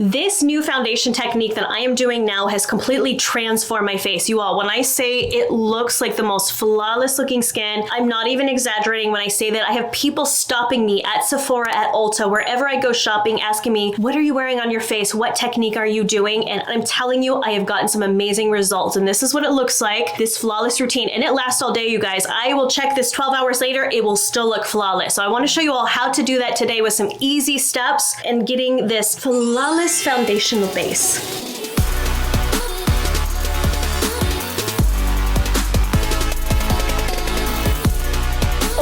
This new foundation technique that I am doing now has completely transformed my face. You all, when I say it looks like the most flawless looking skin, I'm not even exaggerating when I say that. I have people stopping me at Sephora, at Ulta, wherever I go shopping, asking me, what are you wearing on your face? What technique are you doing? And I'm telling you, I have gotten some amazing results. And this is what it looks like, this flawless routine. And it lasts all day, you guys. I will check this 12 hours later, it will still look flawless. So I want to show you all how to do that today with some easy steps and getting this flawless foundational base.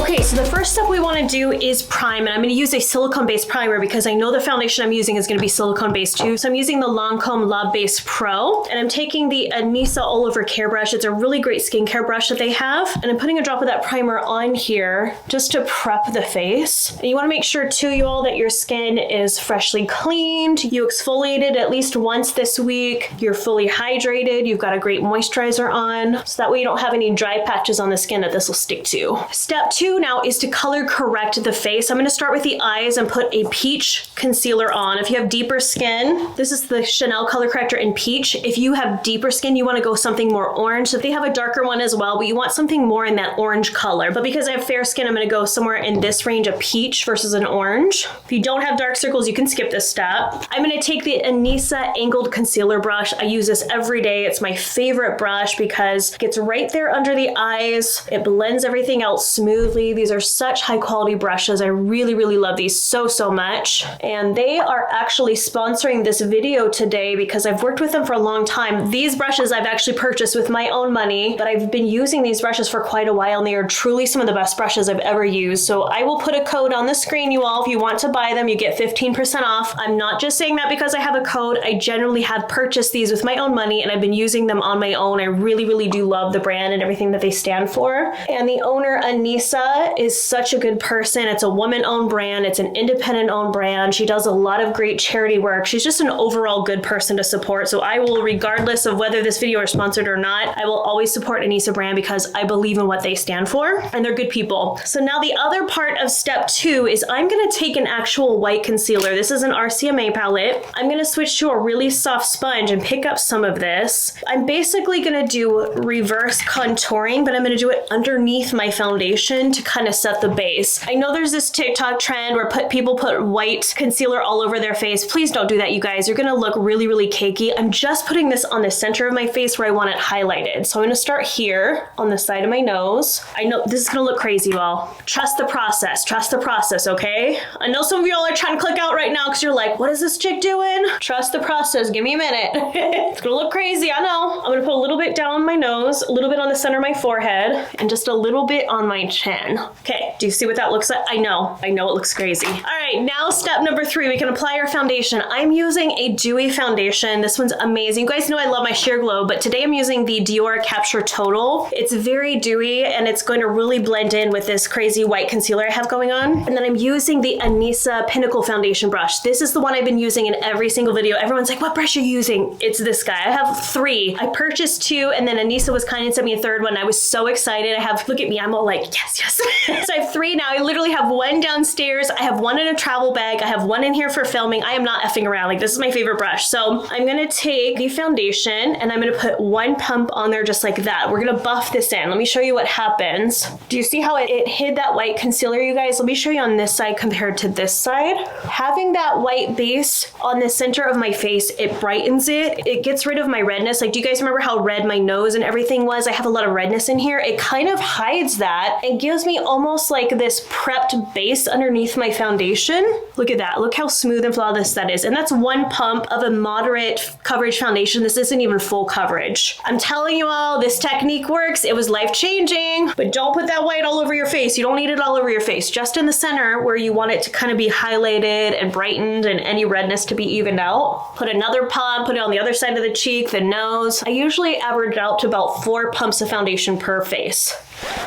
Okay, so the first step we want to do is prime, and I'm going to use a silicone-based primer because I know the foundation I'm using is going to be silicone-based too. So I'm using the Lancome Love Base Pro, and I'm taking the Anissa All-Over Care Brush. It's a really great skincare brush that they have, and I'm putting a drop of that primer on here just to prep the face. And you want to make sure too, you all, that your skin is freshly cleaned, you exfoliated at least once this week, you're fully hydrated, you've got a great moisturizer on, so that way you don't have any dry patches on the skin that this will stick to. Step 2 now is to color correct the face. I'm going to start with the eyes and put a peach concealer on. If you have deeper skin, this is the Chanel color corrector in peach. If you have deeper skin, you want to go something more orange. So they have a darker one as well, but you want something more in that orange color. But because I have fair skin, I'm going to go somewhere in this range of peach versus an orange. If you don't have dark circles, you can skip this step. I'm going to take the Anissa Angled Concealer Brush. I use this every day. It's my favorite brush because it gets right there under the eyes. It blends everything out smoothly. These are such high quality brushes. I really, really love these so much. And they are actually sponsoring this video today because I've worked with them for a long time. These brushes I've actually purchased with my own money, but I've been using these brushes for quite a while and they are truly some of the best brushes I've ever used. So I will put a code on the screen, you all. If you want to buy them, you get 15% off. I'm not just saying that because I have a code. I generally have purchased these with my own money and I've been using them on my own. I really, really do love the brand and everything that they stand for. And the owner, Anissa, is such a good person. It's a woman-owned brand. It's an independent-owned brand. She does a lot of great charity work. She's just an overall good person to support. So I will, regardless of whether this video is sponsored or not, I will always support Anissa brand because I believe in what they stand for and they're good people. So now the other part of step 2 is I'm going to take an actual white concealer. This is an RCMA palette. I'm going to switch to a really soft sponge and pick up some of this. I'm basically going to do reverse contouring, but I'm going to do it underneath my foundation to kind of set the base. I know there's this TikTok trend where people put white concealer all over their face. Please don't do that, you guys. You're gonna look really, really cakey. I'm just putting this on the center of my face where I want it highlighted. So I'm gonna start here on the side of my nose. I know this is gonna look crazy, y'all. Trust the process, okay? I know some of y'all are trying to click out right now because you're like, what is this chick doing? Trust the process, give me a minute. It's gonna look crazy, I know. I'm gonna put a little bit down on my nose, a little bit on the center of my forehead, and just a little bit on my chin. Okay, do you see what that looks like? I know it looks crazy. All right, now step number 3, we can apply our foundation. I'm using a dewy foundation. This one's amazing. You guys know I love my sheer glow, but today I'm using the Dior Capture Total. It's very dewy and it's going to really blend in with this crazy white concealer I have going on. And then I'm using the Anissa Pinnacle Foundation brush. This is the one I've been using in every single video. Everyone's like, what brush are you using? It's this guy. I have 3. I purchased 2 and then Anissa was kind and sent me a 3rd one. I was so excited. Look at me, I'm all like, yes. So I have 3 now. I literally have 1 downstairs. I have 1 in a travel bag. I have 1 in here for filming. I am not effing around. Like, this is my favorite brush. So I'm going to take the foundation and I'm going to put 1 pump on there just like that. We're going to buff this in. Let me show you what happens. Do you see how it hid that white concealer, you guys? Let me show you on this side compared to this side. Having that white base on the center of my face, it brightens it. It gets rid of my redness. Like, do you guys remember how red my nose and everything was? I have a lot of redness in here. It kind of hides that and gives me almost like this prepped base underneath my foundation. Look at that. Look how smooth and flawless that is. And that's 1 pump of a moderate coverage foundation. This isn't even full coverage. I'm telling you all, this technique works. It was life-changing, but don't put that white all over your face. You don't need it all over your face. Just in the center where you want it to kind of be highlighted and brightened and any redness to be evened out. Put another pump, put it on the other side of the cheek, the nose. I usually average out to about 4 pumps of foundation per face.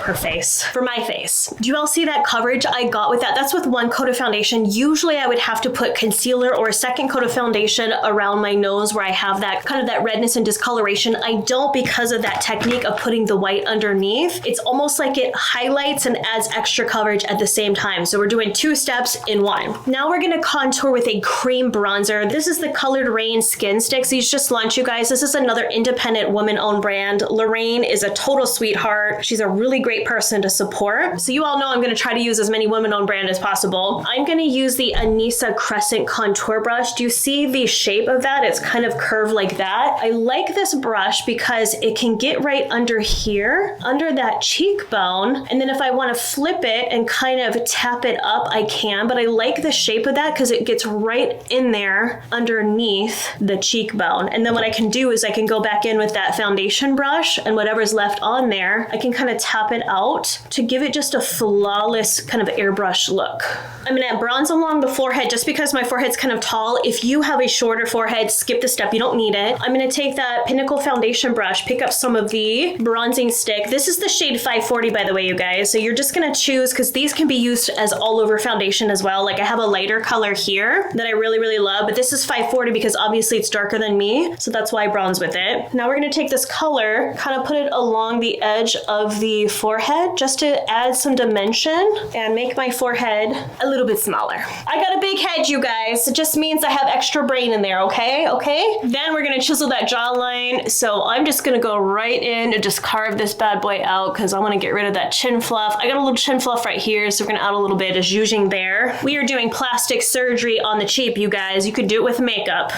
her face, for my face. Do you all see that coverage I got with that? That's with one coat of foundation. Usually I would have to put concealer or a second coat of foundation around my nose where I have that kind of that redness and discoloration. I don't because of that technique of putting the white underneath. It's almost like it highlights and adds extra coverage at the same time. So we're doing 2 steps in one. Now we're gonna contour with a cream bronzer. This is the Colored Rain Skin Sticks. These just launched, you guys. This is another independent woman-owned brand. Lorraine is a total sweetheart. She's a really great person to support. So you all know I'm gonna try to use as many women-owned brand as possible. I'm gonna use the Anissa Crescent Contour Brush. Do you see the shape of that? It's kind of curved like that. I like this brush because it can get right under here, under that cheekbone. And then if I wanna flip it and kind of tap it up, I can, but I like the shape of that because it gets right in there underneath the cheekbone. And then what I can do is I can go back in with that foundation brush and whatever's left on there, I can kind of tap it out to give it just a flawless kind of airbrush look. I'm gonna add bronze along the forehead just because my forehead's kind of tall. If you have a shorter forehead, skip the step, you don't need it. I'm gonna take that Pinnacle foundation brush, pick up some of the bronzing stick. This is the shade 540, by the way, you guys. So you're just gonna choose, because these can be used as all over foundation as well. Like I have a lighter color here that I really, really love, but this is 540 because obviously it's darker than me. So that's why I bronze with it. Now we're gonna take this color, kind of put it along the edge of the forehead just to add some dimension and make my forehead a little bit smaller. I got a big head, you guys. It just means I have extra brain in there, okay? Okay? Then we're gonna chisel that jawline. So I'm just gonna go right in and just carve this bad boy out because I wanna get rid of that chin fluff. I got a little chin fluff right here, so we're gonna add a little bit of zhuzhing there. We are doing plastic surgery on the cheap, you guys. You could do it with makeup.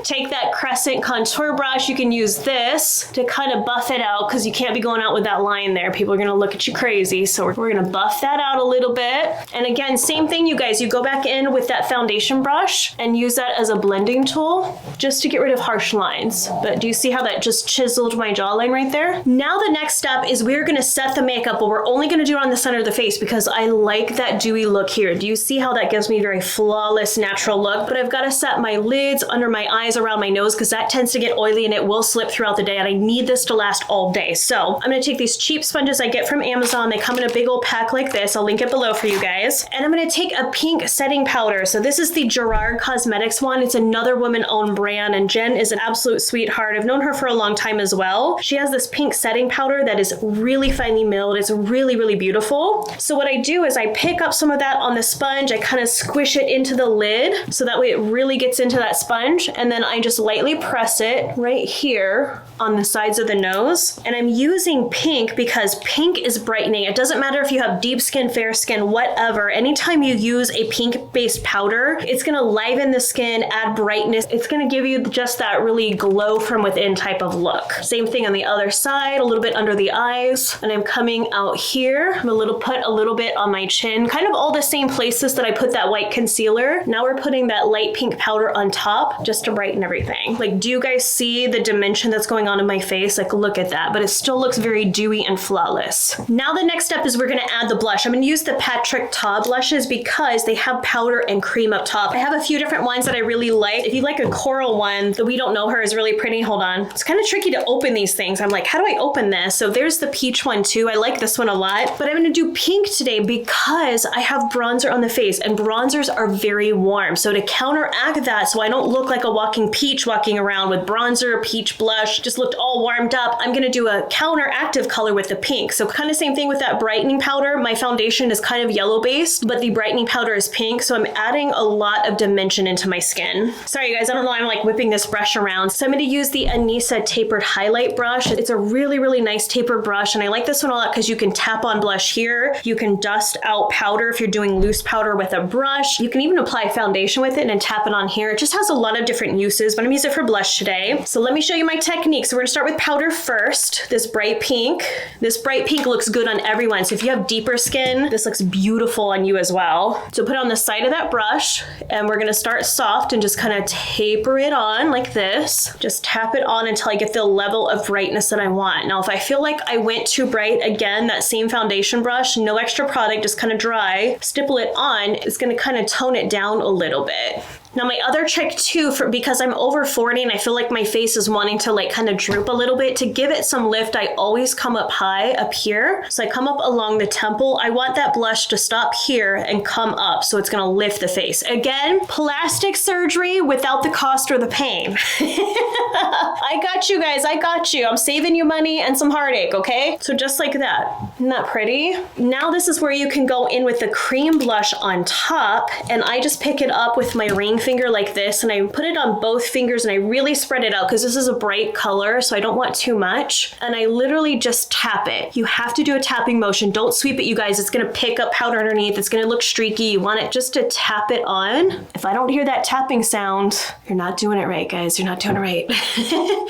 Take that Crescent contour brush. You can use this to kind of buff it out because you can't be going out with that line there. People are gonna look at you crazy. So we're gonna buff that out a little bit. And again, same thing, you guys. You go back in with that foundation brush and use that as a blending tool just to get rid of harsh lines. But do you see how that just chiseled my jawline right there? Now the next step is we're gonna set the makeup, but we're only gonna do it on the center of the face because I like that dewy look here. Do you see how that gives me a very flawless, natural look? But I've gotta set my lids, under my eyes, around my nose, because that tends to get oily and it will slip throughout the day, and I need this to last all day. So I'm gonna take these cheap sponges I get from Amazon. They come in a big old pack like this. I'll link it below for you guys. And I'm gonna take a pink setting powder. So this is the Gerard Cosmetics one. It's another woman-owned brand, and Jen is an absolute sweetheart. I've known her for a long time as well. She has this pink setting powder that is really finely milled. It's really, really beautiful. So what I do is I pick up some of that on the sponge. I kind of squish it into the lid so that way it really gets into that sponge, and then I just lightly press it right here on the sides of the nose. And I'm using pink because pink is brightening. It doesn't matter if you have deep skin, fair skin, whatever. Anytime you use a pink-based powder, it's gonna liven the skin, add brightness. It's gonna give you just that really glow from within type of look. Same thing on the other side, a little bit under the eyes. And I'm coming out here. I'm put a little bit on my chin, kind of all the same places that I put that white concealer. Now we're putting that light pink powder on top just to brighten everything. Like, do you guys see the dimension that's going on in my face? Like, look at that, but it still looks very dewy and flawless. Now the next step is we're gonna add the blush. I'm gonna use the Patrick Ta blushes because they have powder and cream up top. I have a few different ones that I really like. If you like a coral one, the We Don't Know Her is really pretty. Hold on. It's kind of tricky to open these things. I'm like, how do I open this? So there's the peach one too. I like this one a lot, but I'm gonna do pink today because I have bronzer on the face, and bronzers are very warm. So to counteract that, so I don't look like a walking peach walking around with bronzer, peach blush, just looked all warmed up, I'm gonna do a counteractive color with the pink. So kind of same thing with that brightening powder. My foundation is kind of yellow based, but the brightening powder is pink. So I'm adding a lot of dimension into my skin. Sorry guys, I don't know why I'm like whipping this brush around. So I'm gonna use the Anissa tapered highlight brush. It's a really, really nice tapered brush. And I like this one a lot because you can tap on blush here. You can dust out powder if you're doing loose powder with a brush. You can even apply foundation with it and tap it on here. It just has a lot of different uses, but I'm using it for blush today. So let me show you my technique. So we're gonna start with powder first. This bright pink. This bright pink looks good on everyone. So if you have deeper skin, this looks beautiful on you as well. So put it on the side of that brush, and we're gonna start soft and just kind of taper it on like this. Just tap it on until I get the level of brightness that I want. Now, if I feel like I went too bright, again, that same foundation brush, no extra product, just kind of dry, stipple it on. It's gonna kind of tone it down a little bit. Now my other trick too, because I'm over 40 and I feel like my face is wanting to like kind of droop a little bit, to give it some lift, I always come up high up here. So I come up along the temple. I want that blush to stop here and come up, so it's gonna lift the face. Again, plastic surgery without the cost or the pain. I got you guys, I got you. I'm saving you money and some heartache, okay? So just like that. Isn't that pretty? Now this is where you can go in with the cream blush on top, and I just pick it up with my ring finger like this, and I put it on both fingers and I really spread it out because this is a bright color, so I don't want too much. And I literally just tap it. You have to do a tapping motion. Don't sweep it, you guys. It's gonna pick up powder underneath. It's gonna look streaky. You want it just to tap it on. If I don't hear that tapping sound, you're not doing it right, guys. You're not doing it right.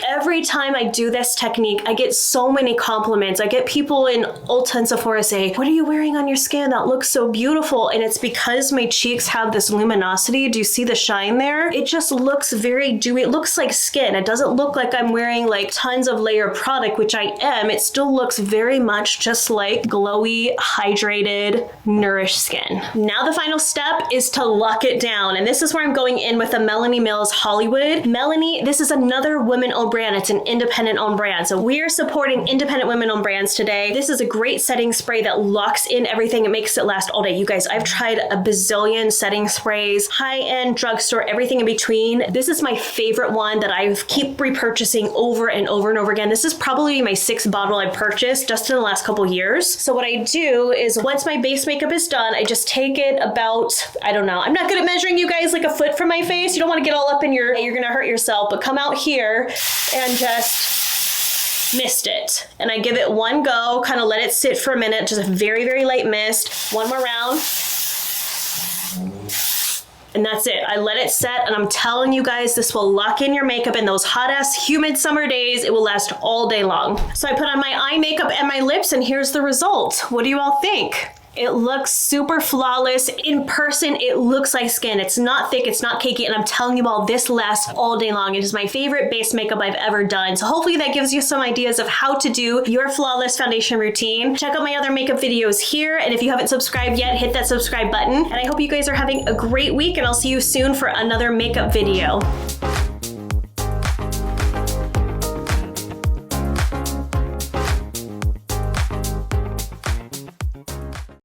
Every time I do this technique, I get so many compliments. I get people in Ulta and Sephora say, what are you wearing on your skin? That looks so beautiful. And it's because my cheeks have this luminosity. Do you see the shine there? It just looks very dewy. It looks like skin. It doesn't look like I'm wearing like tons of layer product, which I am. It still looks very much just like glowy, hydrated, nourished skin. Now the final step is to lock it down. And this is where I'm going in with the Melanie Mills Hollywood. Melanie, this is another women-owned brand. It's an independent-owned brand. So we are supporting independent women-owned brands today. This is a great setting spray that locks in everything. It makes it last all day. You guys, I've tried a bazillion setting sprays, high-end, drugstore, everything in between. This is my favorite one that I keep repurchasing over and over and over again. This is probably my 6th bottle I purchased just in the last couple years. So what I do is once my base makeup is done, I just take it about, I don't know, I'm not good at measuring, you guys, like a foot from my face. You don't want to get all up in your, you're gonna hurt yourself, but come out here and just mist it. And I give it one go, kind of let it sit for a minute, just a very, very light mist. One more round. And that's it. I let it set, and I'm telling you guys, this will lock in your makeup in those hot ass humid summer days. It will last all day long. So I put on my eye makeup and my lips, and here's the result. What do you all think? It looks super flawless. In person, it looks like skin. It's not thick, it's not cakey, and I'm telling you all, this lasts all day long. It is my favorite base makeup I've ever done. So hopefully that gives you some ideas of how to do your flawless foundation routine. Check out my other makeup videos here, and if you haven't subscribed yet, hit that subscribe button. And I hope you guys are having a great week, and I'll see you soon for another makeup video.